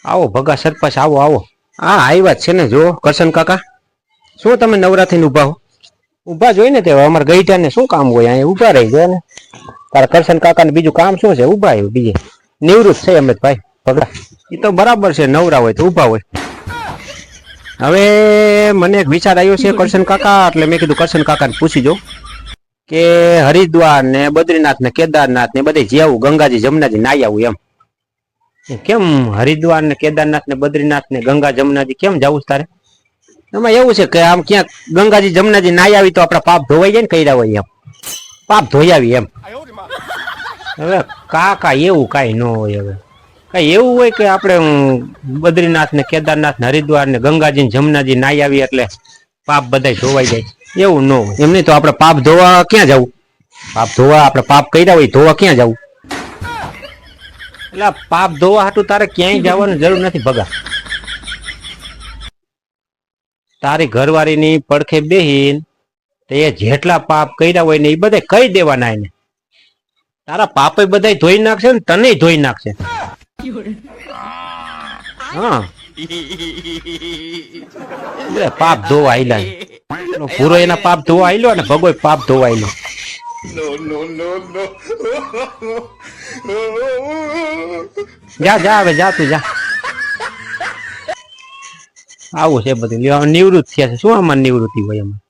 આવો ભગા સરપંચ આવો આવો. હા આવ્યા છે ને. જો કરશન કાકા શું તમે નવરાત્રી ઉભા હો? ઉભા જોઈ ને તે અમારે ગઈઢા ને શું કામ હોય? અહીંયા ઉભા રહી જાય ને. તારા કરશન કાકા ને બીજું કામ શું છે? ઉભા આવ્યું બીજે નિવૃત્ત છે અમે ભાઈ ભગા. એ તો બરાબર છે, નવરા હોય તો ઉભા હોય. હવે મને એક વિચાર આવ્યો છે કરશન કાકા, એટલે મેં કીધું કરશન કાકાને પૂછી જો કે હરિદ્વાર ને બદ્રીનાથ ને કેદારનાથ ને બધે જ્યાં ગંગાજી જમનાજી નાઈ આવું એમ. કેમ હરિદ્વાર ને કેદારનાથ ને બદ્રીનાથ ને ગંગા જમનાજી કેમ જવું તારે? એમાં એવું છે કે આમ ક્યાંક ગંગાજી જમનાજી નાઈ આવી તો આપડા પાપ ધોવાઈ જાય ને, કર્યા હોય એમ પાપ ધોઈ આવી એમ. હવે કાકા એવું કઈ ન હોય. હવે કઈ એવું હોય કે આપણે બદ્રીનાથ ને કેદારનાથ ને હરિદ્વાર ને ગંગાજી ને જમનાજી નાઈ આવી એટલે પાપ બધા ધોવાઈ જાય? એવું ન હોય. એમ નહીં તો આપણે પાપ ધોવા ક્યાં જવું? પાપ ધોવા આપણે પાપ કર્યા હોય ધોવા ક્યાં જવું? એટલે પાપ ધોવા હાટું તારે ક્યાંય જવાની જરૂર નથી ભગા. તારી ઘરવાળીની પડખે બેહીન એ જેટલા પાપ કર્યા હોય ને એ બધા કહી દેવાના એને. તારા પાપે બધા ધોઈ નાખશે ને તને ધોઈ નાખશે. હા પાપ ધોવા આયલા પૂરો એના પાપ ધોવા આયલો ને ભગોય પાપ ધોવા આયલો. જા જા હવે જા તું જા. આવું છે બધું નિવૃત્ત થયા છે. શું આમાં નિવૃત્તિ હોય એમાં?